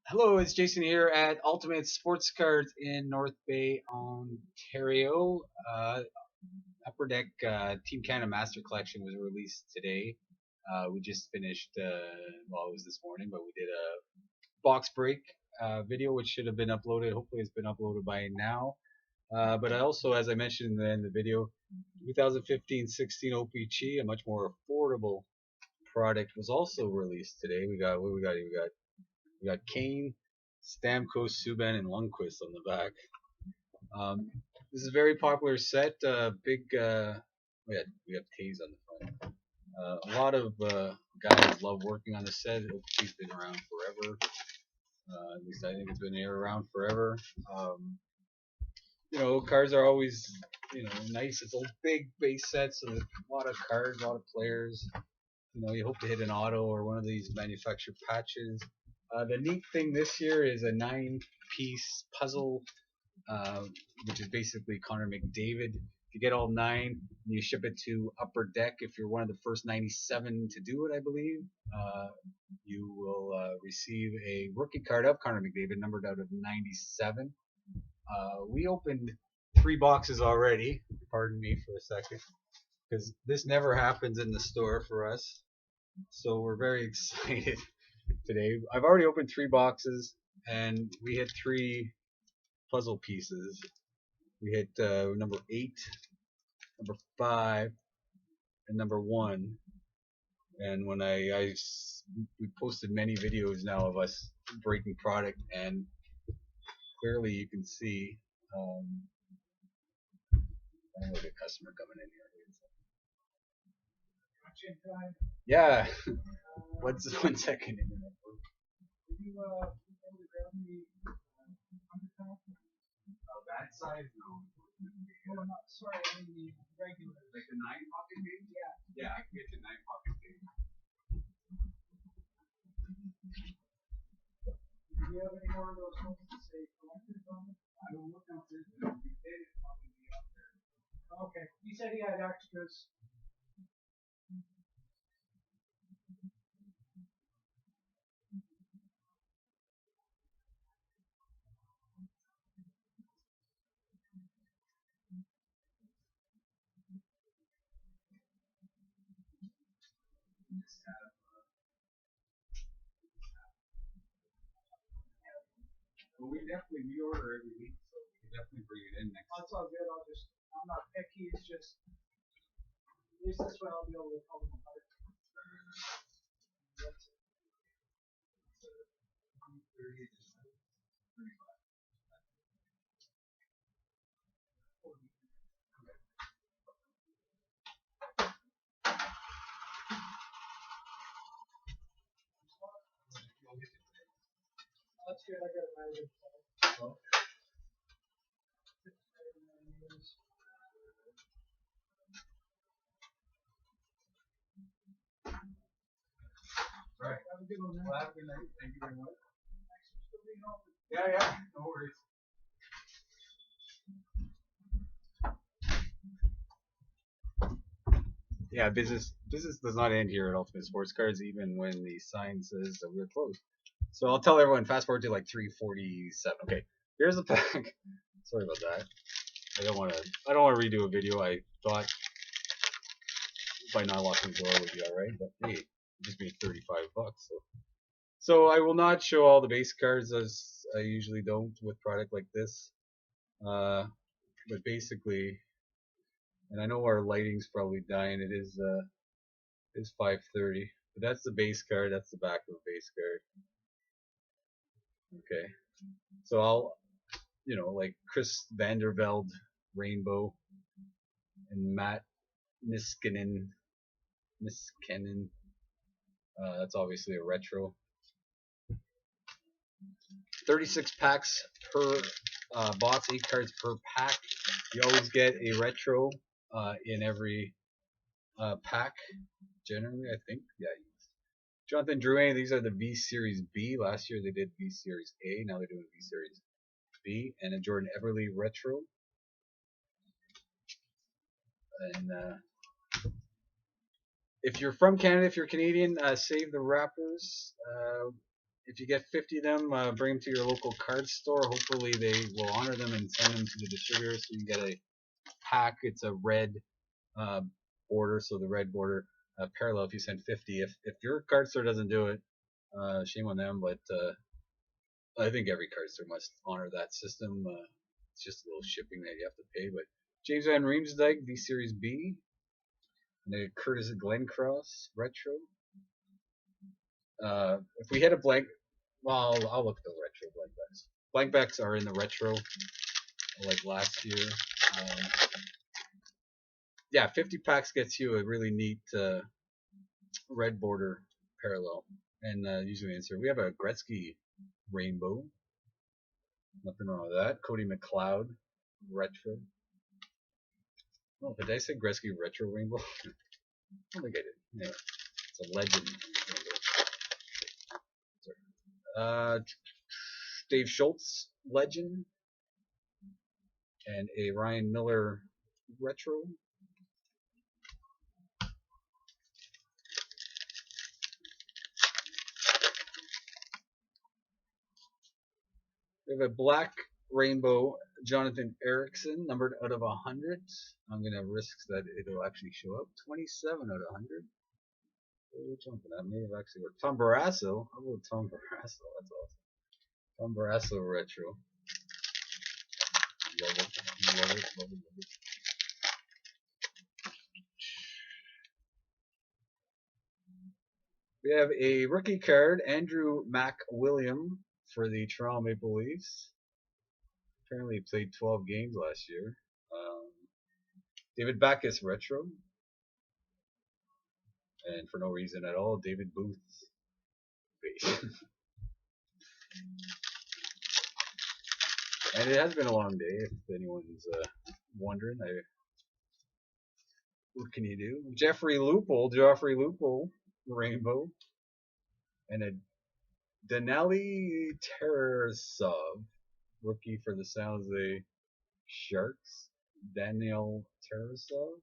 Hello, it's Jason here at Ultimate Sportscards in North Bay, Ontario. Upper Deck Team Canada Master Collection was released today. We just finished, well, it was this morning, but we did a box break video, which should have been uploaded. Hopefully, it's been uploaded by now. But I also, as I mentioned in the video, 2015-16 O-Pee-Chee, a much more affordable product, was also released today. We got what we got. We got Kane, Stamkos, Subban, and Lundqvist on the back. Um, this is a very popular set. Big, we have Taze on the front. A lot of guys love working on the set. He's been around forever. At least I think it's been here around forever. Cards are always, nice. It's a big base set, so there's a lot of cards, a lot of players. You hope to hit an auto or one of these manufactured patches. The neat thing this year is a 9-piece puzzle, uh, which is basically Connor McDavid. If you get all 9, you ship it to Upper Deck. If you're one of the first 97 to do it, I believe, you will receive a rookie card of Connor McDavid, numbered out of 97. We opened 3 boxes already. Pardon me for a second, because this never happens in the store for us. So we're very excited today. I've already opened 3 boxes, and we hit 3 puzzle pieces. We hit number 8, number 5, and number 1. And when we posted many videos now of us breaking product, and clearly you can see. I know the customer coming in here. Yeah. What's 1 second? That size? No. Well, not, sorry, I mean the regular. Like the 9 pocket game? Yeah. Yeah, I can get the 9 pocket game. Do you have any more of those ones that say collected on it? I don't look up there. If you did, it'd probably be up there. Okay. He said he had extras. Well, we order every week, so we can definitely bring it in next. That's all good. I'm not picky. It's just, at least this way I'll be able to tell them about it. That's it. 30 to 35. That's good. I got it right. Oh. Right. Have a good one, man. Well, have a good night. Thank you very much. Thanks for still being open. Yeah. No worries. Yeah, business does not end here at Ultimate Sports Cards, even when the sign says that we're closed. So I'll tell everyone, fast forward to like 3:47. Okay, here's the pack. Sorry about that. I don't want to redo a video. I thought by not locking the door would be all right, but hey, it just made $35. So I will not show all the base cards, as I usually don't with product like this. But basically, and I know our lighting's probably dying. It is 5:30, but that's the base card. That's the back of the base card. Okay, so I'll, like Chris Vanderveld Rainbow and Matt Niskanen. That's obviously a retro. 36 packs per box, 8 cards per pack. You always get a retro in every pack, generally, I think. Yeah. Jonathan Drouin, these are the V Series B. Last year they did V Series A. Now they're doing V Series B. And a Jordan Everly retro. And if you're from Canada, if you're Canadian, save the wrappers. if you get 50 of them, bring them to your local card store. Hopefully they will honor them and send them to the distributor, so you get a pack. It's a red border, so the red border parallel if you send 50. If your card store doesn't do it, shame on them, but I think every card store must honor that system. It's just a little shipping that you have to pay. But James Van Riemsdyk, V Series B, and the Curtis Glencross retro. If we hit a blank, well, I'll look at the retro blank backs. Blank backs are in the retro, like last year. Yeah, 50 packs gets you a really neat red border parallel, and usually insert. We have a Gretzky rainbow. Nothing wrong with that. Cody McLeod retro. Oh, did I say Gretzky retro rainbow? I don't think I did. Anyway, it's a legend rainbow. Dave Schultz legend, and a Ryan Miller retro. We have a black rainbow Jonathan Erickson, numbered out of 100. I'm going to risk that it'll actually show up. 27 out of 100. Which one for that? May have actually worked. Tom Barrasso. How about Tom Barrasso? That's awesome. Tom Barrasso retro. Love it. Love it. Love it. Love it. We have a rookie card, Andrew McWilliam for the Toronto Maple Leafs. Apparently played 12 games last year. David Backes retro. And for no reason at all, David Booth base. And it has been a long day, if anyone's wondering. What can you do? Joffrey Lupul, rainbow. And a Denali Tarasov, rookie for the San Jose Sharks. Daniel Tarasov.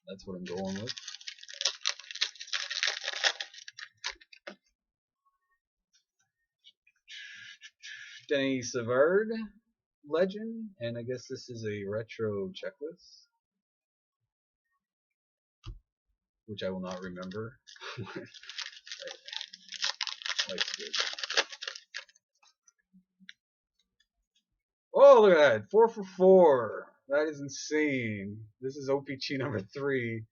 That's what I'm going with. Denny Savard, legend, and I guess this is a retro checklist, which I will not remember. That's good. Oh, look at that. 4 for 4. That is insane. This is O-Pee-Chee number 3.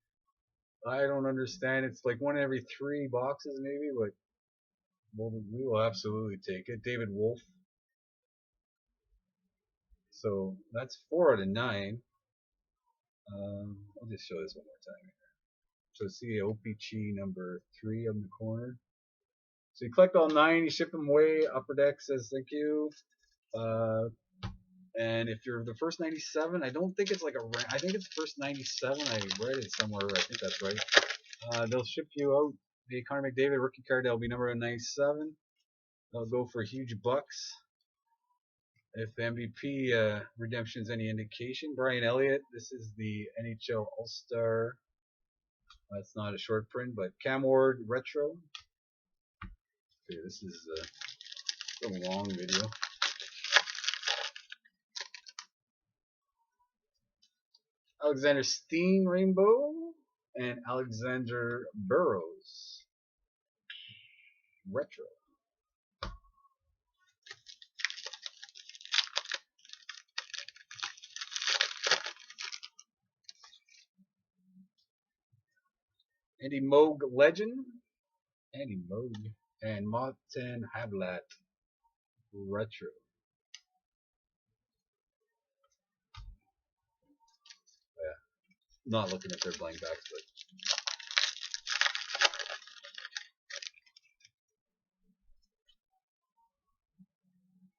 I don't understand. It's like one every 3 boxes maybe, but we will absolutely take it. David Wolf. So that's 4 out of 9. I'll just show this one more time here. So see O-Pee-Chee number 3 on the corner. So you collect all 9, you ship them away. Upper Deck says thank you. And if you're the first 97, I don't think it's like I think it's first 97. I read it somewhere. I think that's right. They'll ship you out the Connor McDavid rookie card. That'll be number 97. They'll go for huge bucks. If the MVP redemption is any indication, Brian Elliott. This is the NHL All-Star. That's not a short print, but Cam Ward retro. Okay, this is a long video. Alexander Steen rainbow and Alexander Burrows retro. Andy Moog legend. Andy Moog and Martin Hablat retro. Not looking at their blank backs, but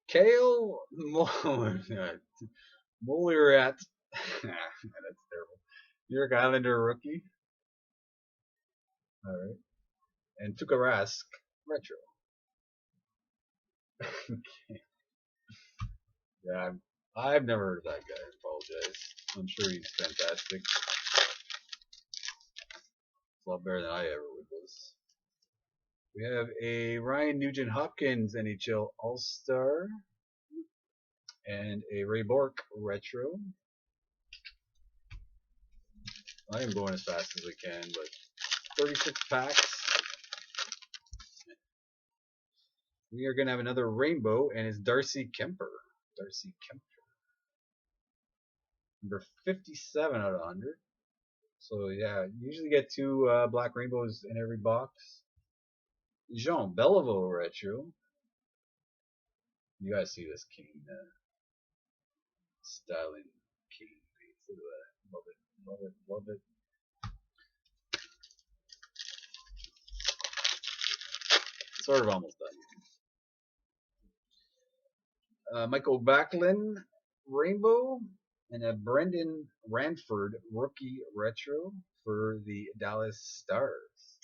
Kale Molirat. That's terrible. New York Islander rookie. All right. And Tuukka Rask retro. Yeah, I've never heard of that guy. I apologize. I'm sure he's fantastic. It's a lot better than I ever would was. We have a Ryan Nugent-Hopkins NHL All-Star and a Ray Bork Retro. I am going as fast as I can, but 36 packs. We are going to have another rainbow, and it's Darcy Kemper. Darcy Kemper. Number 57 out of 100. So yeah, you usually get 2 black rainbows in every box. Jean Beliveau Retro. You guys see this King styling King face. Look at that. Love it. Love it. Love it. Sort of almost done. Michael Backlund Rainbow and a Brendan Ranford Rookie Retro for the Dallas Stars.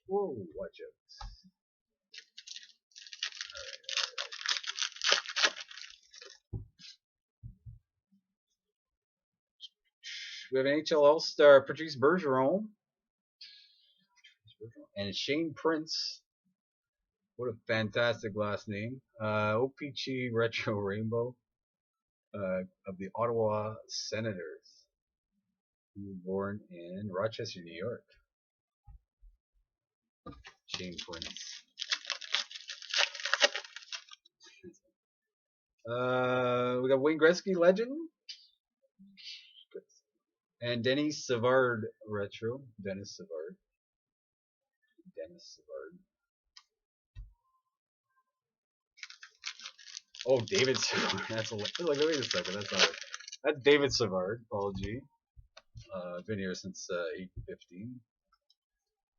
Whoa, watch out. We have an NHL All-Star Patrice Bergeron and Shane Prince. What a fantastic last name. O-Pee-Chee Retro Rainbow of the Ottawa Senators. He was born in Rochester, New York. Shane Prince. We got Wayne Gretzky Legend. And Denis Savard Retro. Denis Savard. Oh, David Savard. That's a, like, wait a second. That's not it. That's David Savard. Paul G. Been here since 8:15,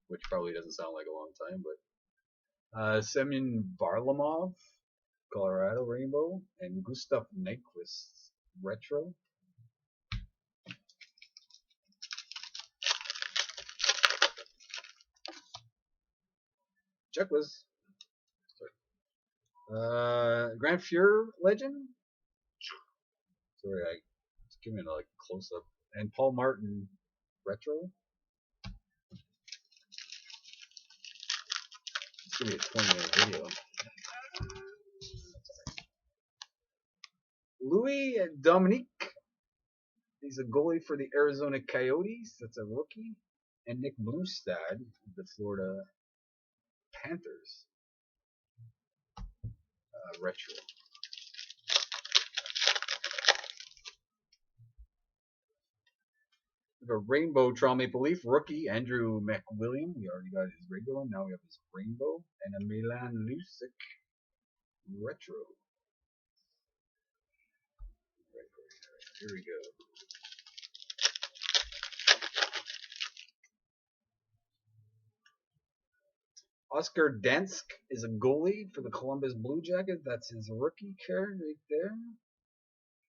which probably doesn't sound like a long time, but Semyon Varlamov, Colorado Rainbow, and Gustav Nyquist Retro. Checklist. Grand Fuhrer Legend. Sorry, I was giving it a close up. And Paul Martin Retro. It's gonna be a 20-minute video. Louis Dominique. He's a goalie for the Arizona Coyotes. That's a rookie. And Nick Bluestad, the Florida Panthers. Retro. We have a Rainbow Toronto Maple Leaf rookie, Andrew McWilliam. We already got his regular one. Now we have his Rainbow. And a Milan Lucic Retro. Here we go. Oscar Dansk is a goalie for the Columbus Blue Jackets. That's his rookie card right there.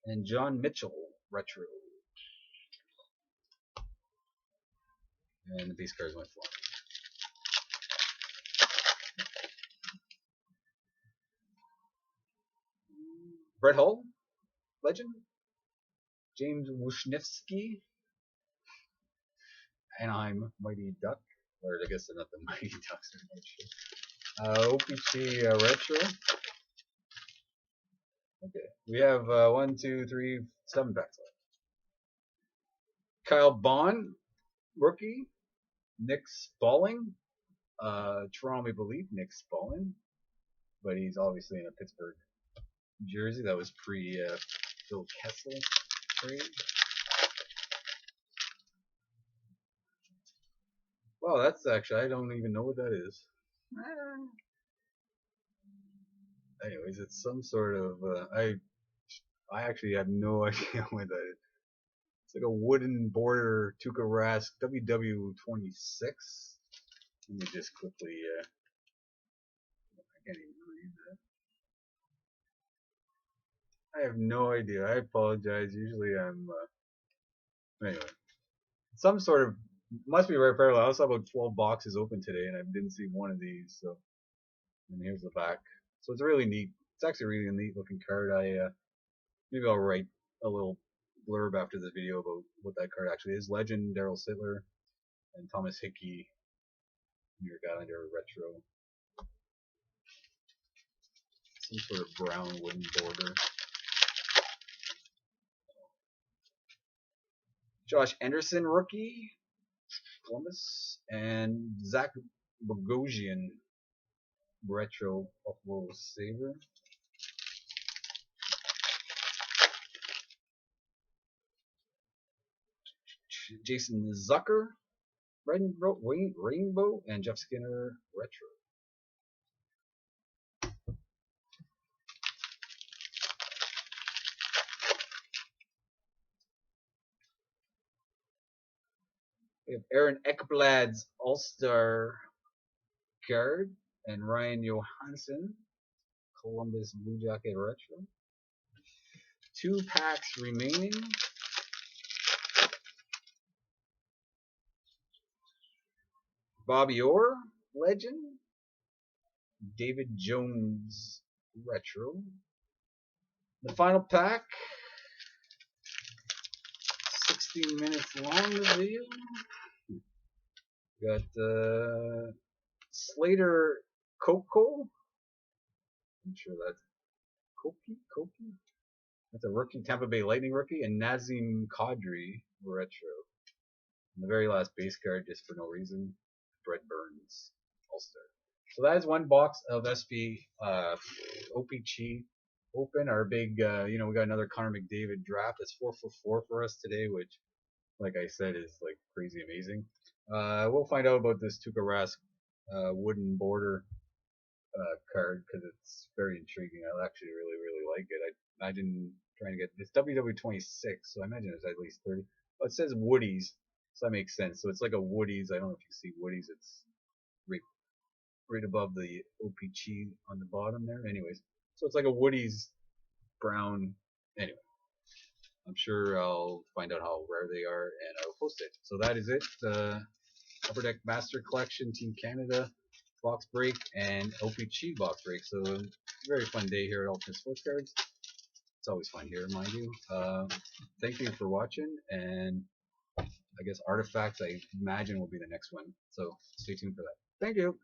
And John Mitchell Retro. And the base cards went flying. Brett Hull, Legend. James Wisniewski, Anaheim Mighty Duck. Or I guess they're not the Mighty Ducks. O-Pee-Chee Retro. Okay, we have 1, 2, 3, 7 packs left. Kyle Bond, rookie. Nick Spalling, Toronto Maple Leaf, Nick Spalling, but he's obviously in a Pittsburgh jersey. That was pre Phil Kessel trade. Wow, that's actually, I don't even know what that is. Anyways, it's some sort of I actually have no idea what that is. It's like a wooden border Tuukka Rask WW26. Let me just quickly I can't even read that. I have no idea. I apologize. Usually I'm anyway. Some sort of must be rare parallel. I also have about 12 boxes open today and I didn't see one of these, so and here's the back. So it's really neat. It's actually really a neat looking card. Maybe I'll write a little blurb after this video about what that card actually is. Legend, Daryl Sittler, and Thomas Hickey, New York Islander Retro. Some sort of brown wooden border. Josh Anderson, rookie, Columbus, and Zach Bogosian, retro Buffalo Saber. Jason Zucker, Rainbow, and Jeff Skinner, retro. We have Aaron Ekblad's All-Star card and Ryan Johansson, Columbus Blue Jacket retro. 2 packs remaining. Bobby Orr, legend. David Jones, retro. The final pack. 16 minutes long, the video. Got Slater Coco. I'm sure that's Koki. That's a rookie, Tampa Bay Lightning rookie, and Nazem Kadri, retro. And the very last base card, just for no reason, Brett Burns, All-Star. So that is one box of SB O-Pee-Chee Open. Our big, we got another Connor McDavid draft. It's 4 for 4 for us today, which, like I said, is like crazy amazing. We'll find out about this Tuukka Rask wooden border card because it's very intriguing. I actually really like it. I didn't try to get it's WW26, so I imagine it's at least 30. Oh, it says Woodies, so that makes sense. So it's like a Woodies. I don't know if you see Woodies. It's right above the O-Pee-Chee on the bottom there. Anyways, so it's like a Woodies brown. Anyway, I'm sure I'll find out how rare they are and I'll post it. So that is it. Upper Deck Master Collection Team Canada box break and O-Pee-Chee box break. So very fun day here at Ultimate Sportscards. It's always fun here, mind you. Thank you for watching, and I guess Artifacts I imagine will be the next one. So stay tuned for that. Thank you.